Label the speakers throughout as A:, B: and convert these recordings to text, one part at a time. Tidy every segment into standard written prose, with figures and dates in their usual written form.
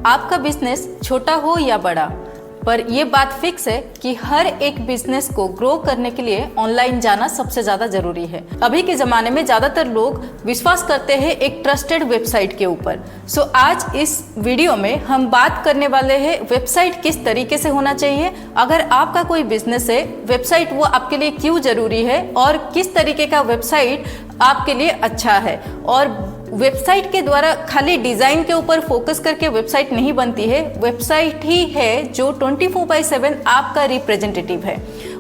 A: आपका बिजनेस छोटा हो या बड़ा, पर ये बात फिक्स है कि हर एक बिजनेस को ग्रो करने के लिए ऑनलाइन जाना सबसे ज़्यादा ज़रूरी है। अभी के ज़माने में ज़्यादातर लोग विश्वास करते हैं एक ट्रस्टेड वेबसाइट के ऊपर। सो आज इस वीडियो में हम बात करने वाले हैं वेबसाइट किस तरीके से होना चाहिए, अगर आपका कोई बिजनेस है वेबसाइट वो आपके लिए क्यों ज़रूरी है और किस तरीके का वेबसाइट आपके लिए अच्छा है। और वेबसाइट के द्वारा खाली डिज़ाइन के ऊपर फोकस करके वेबसाइट नहीं बनती है, वेबसाइट ही है जो 24/7 आपका रिप्रेजेंटेटिव है।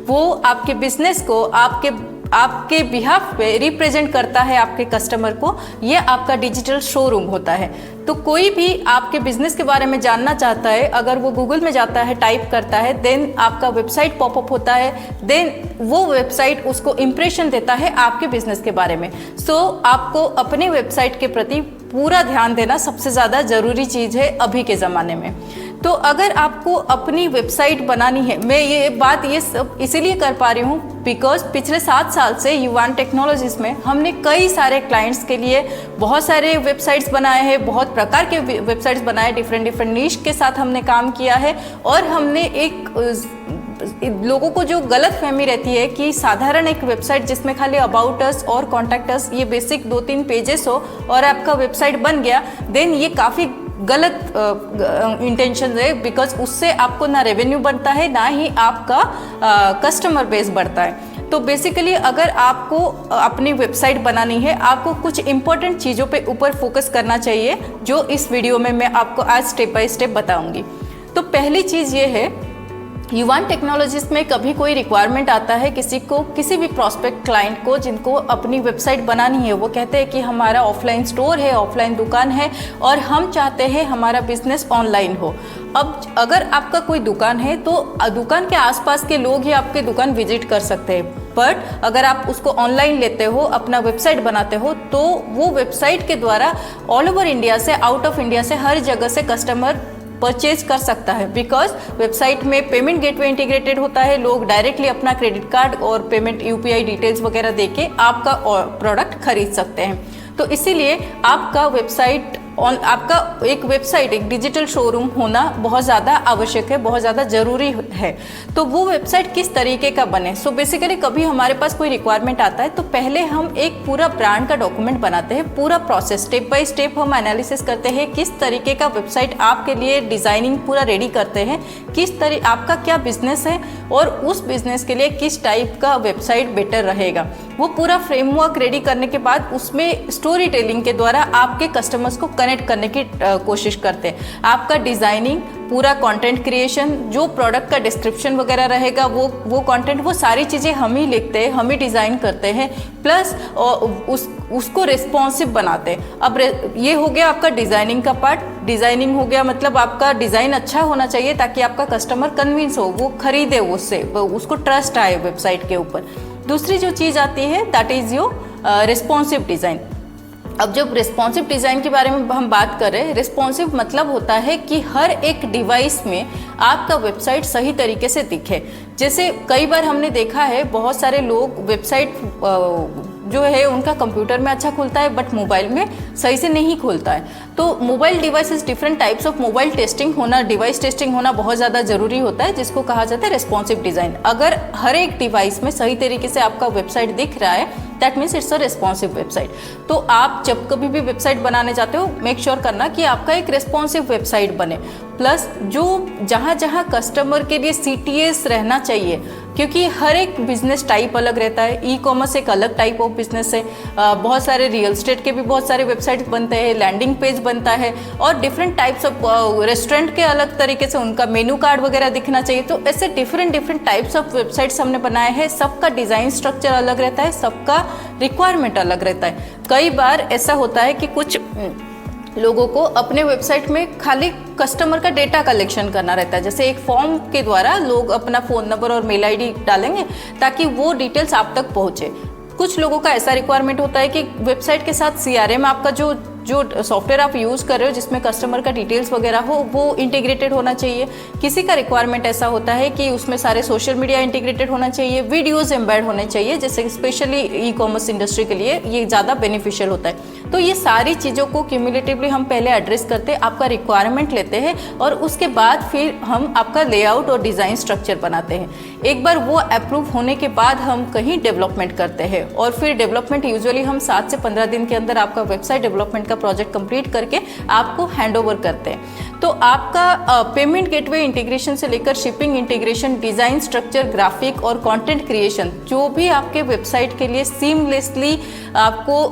A: वो आपके बिजनेस को आपके बिहाफ पे रिप्रेजेंट करता है आपके कस्टमर को। ये आपका डिजिटल शोरूम होता है। तो कोई भी आपके बिजनेस के बारे में जानना चाहता है, अगर वो गूगल में जाता है, टाइप करता है, देन आपका वेबसाइट पॉपअप होता है, देन वो वेबसाइट उसको इम्प्रेशन देता है आपके बिजनेस के बारे में। सो आपको अपने वेबसाइट के प्रति पूरा ध्यान देना सबसे ज़्यादा ज़रूरी चीज़ है अभी के ज़माने में। तो अगर आपको अपनी वेबसाइट बनानी है, मैं ये सब इसीलिए कर पा रही हूँ बिकॉज पिछले 7 साल से युवान टेक्नोलॉजीज में हमने कई सारे क्लाइंट्स के लिए बहुत सारे वेबसाइट्स बनाए हैं, बहुत प्रकार के वेबसाइट्स बनाए, डिफरेंट नीश के साथ हमने काम किया है। और हमने लोगों को जो गलत फहमी रहती है कि साधारण एक वेबसाइट जिसमें खाली अबाउट अस और कॉन्टैक्ट अस ये बेसिक 2-3 पेजेस हो और आपका वेबसाइट बन गया, देन ये काफ़ी गलत इंटेंशन है। बिकॉज उससे आपको ना रेवेन्यू बनता है, ना ही आपका कस्टमर बेस बढ़ता है। तो बेसिकली अगर आपको अपनी वेबसाइट बनानी है, आपको कुछ इंपॉर्टेंट चीज़ों पे ऊपर फोकस करना चाहिए, जो इस वीडियो में मैं आपको आज स्टेप बाय स्टेप बताऊंगी। तो पहली चीज़ ये है, युवान टेक्नोलॉजीज में कभी कोई रिक्वायरमेंट आता है किसी भी प्रॉस्पेक्ट क्लाइंट को जिनको अपनी वेबसाइट बनानी है, वो कहते हैं कि हमारा ऑफलाइन स्टोर है, ऑफलाइन दुकान है और हम चाहते हैं हमारा बिजनेस ऑनलाइन हो। अब अगर आपका कोई दुकान है तो दुकान के आसपास के लोग ही आपके दुकान विजिट कर सकते हैं, बट अगर आप उसको ऑनलाइन लेते हो, अपना वेबसाइट बनाते हो, तो वो वेबसाइट के द्वारा ऑल ओवर इंडिया से, आउट ऑफ इंडिया से, हर जगह से कस्टमर परचेज कर सकता है। बिकॉज वेबसाइट में पेमेंट गेटवे इंटीग्रेटेड होता है, लोग डायरेक्टली अपना क्रेडिट कार्ड और पेमेंट UPI डिटेल्स वगैरह देके आपका प्रोडक्ट खरीद सकते हैं। तो इसीलिए आपका एक वेबसाइट, एक डिजिटल शोरूम होना बहुत ज़्यादा आवश्यक है, बहुत ज़्यादा ज़रूरी है। तो वो वेबसाइट किस तरीके का बने, सो बेसिकली कभी हमारे पास कोई रिक्वायरमेंट आता है तो पहले हम एक पूरा ब्रांड का डॉक्यूमेंट बनाते हैं, पूरा प्रोसेस स्टेप बाय स्टेप हम एनालिसिस करते हैं, किस तरीके का वेबसाइट आपके लिए डिज़ाइनिंग पूरा रेडी करते हैं, आपका क्या बिजनेस है और उस बिजनेस के लिए किस टाइप का वेबसाइट बेटर रहेगा। वो पूरा फ्रेमवर्क रेडी करने के बाद उसमें स्टोरी टेलिंग के द्वारा आपके कस्टमर्स को कनेक्ट करने की कोशिश करते हैं। आपका डिज़ाइनिंग, पूरा कंटेंट क्रिएशन, जो प्रोडक्ट का डिस्क्रिप्शन वगैरह रहेगा, वो कंटेंट, वो सारी चीज़ें हम ही लिखते हैं, हम ही डिज़ाइन करते हैं, प्लस उसको रिस्पॉन्सिव बनाते हैं। अब ये हो गया आपका डिज़ाइनिंग का पार्ट। डिज़ाइनिंग हो गया मतलब आपका डिज़ाइन अच्छा होना चाहिए ताकि आपका कस्टमर कन्विंस हो, वो खरीदे, उसको ट्रस्ट आए वेबसाइट के ऊपर। दूसरी जो चीज़ आती है that is your responsive design. अब जब रिस्पॉन्सिव डिज़ाइन के बारे में हम बात कर रहे हैं, रिस्पॉन्सिव मतलब होता है कि हर एक डिवाइस में आपका वेबसाइट सही तरीके से दिखे। जैसे कई बार हमने देखा है बहुत सारे लोग वेबसाइट जो है उनका कंप्यूटर में अच्छा खुलता है बट मोबाइल में सही से नहीं खुलता है। तो mobile devices, different types of mobile testing होना, डिवाइस टेस्टिंग होना बहुत ज़्यादा ज़रूरी होता है, जिसको कहा जाता है रिस्पॉन्सिव डिज़ाइन। अगर हर एक डिवाइस में सही तरीके से आपका वेबसाइट दिख रहा है, that means it's a responsive website. तो आप जब कभी भी वेबसाइट बनाने जाते हो, मेक श्योर करना कि आपका एक रिस्पॉन्सिव वेबसाइट बने। प्लस जो जहाँ कस्टमर के लिए CTS रहना चाहिए, क्योंकि हर एक बिजनेस टाइप अलग रहता है। ई-कॉमर्स एक अलग टाइप ऑफ बिजनेस है, बहुत सारे रियल एस्टेट के भी बहुत सारे वेबसाइट्स बनते हैं, लैंडिंग पेज बनता है, और डिफरेंट टाइप्स ऑफ रेस्टोरेंट के अलग तरीके से उनका मेनू कार्ड वगैरह दिखना चाहिए। तो ऐसे डिफरेंट टाइप्स ऑफ वेबसाइट्स हमने बनाए हैं। सबका डिज़ाइन स्ट्रक्चर अलग रहता है, सबका रिक्वायरमेंट अलग रहता है। कई बार ऐसा होता है कि कुछ लोगों को अपने वेबसाइट में खाली कस्टमर का डेटा कलेक्शन करना रहता है। जैसे एक फॉर्म के द्वारा लोग अपना फ़ोन नंबर और मेल ID डालेंगे ताकि वो डिटेल्स आप तक पहुँचे। कुछ लोगों का ऐसा रिक्वायरमेंट होता है कि वेबसाइट के साथ CRM आपका जो सॉफ्टवेयर आप यूज़ कर रहे हो जिसमें कस्टमर का डिटेल्स वगैरह हो, वो इंटीग्रेटेड होना चाहिए। किसी का रिक्वायरमेंट ऐसा होता है कि उसमें सारे सोशल मीडिया इंटीग्रेटेड होना चाहिए, वीडियोस एम्बेड होने चाहिए, जैसे स्पेशली ई-कॉमर्स इंडस्ट्री के लिए ये ज़्यादा बेनिफिशियल होता है। तो ये सारी चीज़ों को क्यूमुलेटिवली हम पहले एड्रेस करते हैं, आपका रिक्वायरमेंट लेते हैं और उसके बाद फिर हम आपका लेआउट और डिज़ाइन स्ट्रक्चर बनाते हैं। एक बार वो अप्रूव होने के बाद हम कहीं डेवलपमेंट करते हैं और फिर डेवलपमेंट यूजुअली हम 7 से 15 दिन के अंदर आपका वेबसाइट डेवलपमेंट का प्रोजेक्ट कंप्लीट करके आपको हैंड ओवर करते हैं। तो आपका पेमेंट गेटवे इंटीग्रेशन से लेकर shipping integration, design structure, graphic और कंटेंट क्रिएशन, जो भी आपके वेबसाइट के लिए सीमलेसली आपको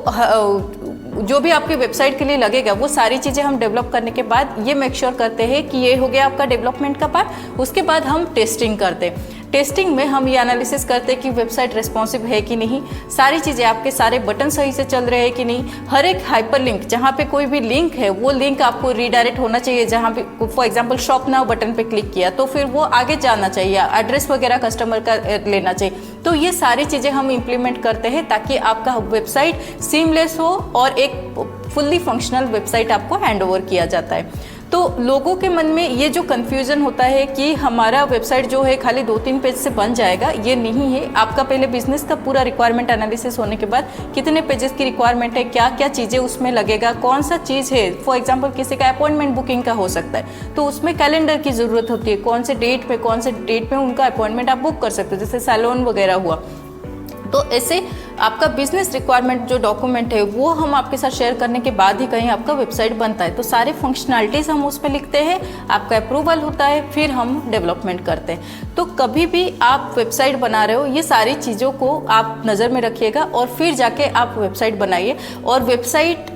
A: जो भी आपके वेबसाइट के लिए लगेगा वो सारी चीज़ें हम डेवलप करने के बाद ये मेक श्योर करते हैं कि ये हो गया आपका डेवलपमेंट का पार्ट। उसके बाद हम टेस्टिंग करते हैं। टेस्टिंग में हम ये एनालिसिस करते हैं कि वेबसाइट रेस्पॉन्सिव है कि नहीं, सारी चीज़ें आपके सारे बटन सही से चल रहे हैं कि नहीं, हर एक हाइपर लिंक जहाँ पे कोई भी लिंक है वो लिंक आपको रीडायरेक्ट होना चाहिए। जहाँ पे for example shop now button पे क्लिक किया तो फिर वो आगे जाना चाहिए, एड्रेस वगैरह कस्टमर का लेना चाहिए। तो ये सारी चीज़ें हम इम्प्लीमेंट करते हैं ताकि आपका वेबसाइट सीमलेस हो और एक फुल्ली फंक्शनल वेबसाइट आपको हैंड ओवर किया जाता है। तो लोगों के मन में ये जो कन्फ्यूज़न होता है कि हमारा वेबसाइट जो है खाली 2-3 पेज से बन जाएगा, ये नहीं है। आपका पहले बिजनेस का पूरा रिक्वायरमेंट एनालिसिस होने के बाद कितने पेजेस की रिक्वायरमेंट है, क्या क्या चीज़ें उसमें लगेगा, कौन सा चीज़ है। फॉर एग्जांपल किसी का अपॉइंटमेंट बुकिंग का हो सकता है तो उसमें कैलेंडर की ज़रूरत होती है, कौन से डेट पे उनका अपॉइंटमेंट आप बुक कर सकते हो, जैसे सैलून वगैरह हुआ। तो ऐसे आपका बिजनेस रिक्वायरमेंट जो डॉक्यूमेंट है वो हम आपके साथ शेयर करने के बाद ही कहीं आपका वेबसाइट बनता है। तो सारे फंक्शनैलिटीज़ हम उस पर लिखते हैं, आपका अप्रूवल होता है, फिर हम डेवलपमेंट करते हैं। तो कभी भी आप वेबसाइट बना रहे हो ये सारी चीज़ों को आप नज़र में रखिएगा और फिर जाके आप वेबसाइट बनाइए। और वेबसाइट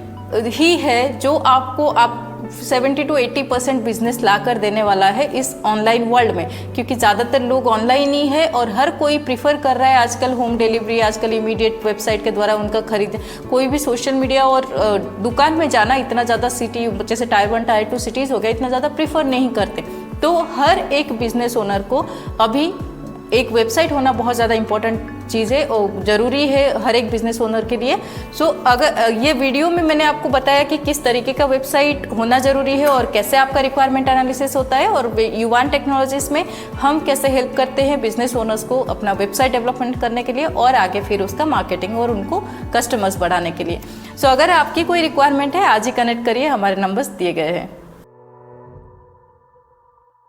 A: ही है जो आपको 70 to 80% बिजनेस ला कर देने वाला है इस ऑनलाइन वर्ल्ड में, क्योंकि ज़्यादातर लोग ऑनलाइन ही है और हर कोई प्रीफर कर रहा है आजकल होम डिलीवरी, आजकल इमीडिएट वेबसाइट के द्वारा उनका खरीद। कोई भी सोशल मीडिया और दुकान में जाना इतना ज़्यादा सिटी जैसे टायर 1 टायर 2 सिटीज़ हो गया इतना ज़्यादा प्रीफर नहीं करते। तो हर एक बिजनेस ओनर को अभी एक वेबसाइट होना बहुत ज़्यादा इंपॉर्टेंट चीज़ है और ज़रूरी है हर एक बिजनेस ओनर के लिए। सो अगर ये वीडियो में मैंने आपको बताया कि किस तरीके का वेबसाइट होना ज़रूरी है और कैसे आपका रिक्वायरमेंट एनालिसिस होता है, और युवान टेक्नोलॉजीज़ में हम कैसे हेल्प करते हैं बिजनेस ओनर्स को अपना वेबसाइट डेवलपमेंट करने के लिए और आगे फिर उसका मार्केटिंग और उनको कस्टमर्स बढ़ाने के लिए। सो अगर आपकी कोई रिक्वायरमेंट है आज ही कनेक्ट करिए, हमारे नंबर्स दिए गए हैं।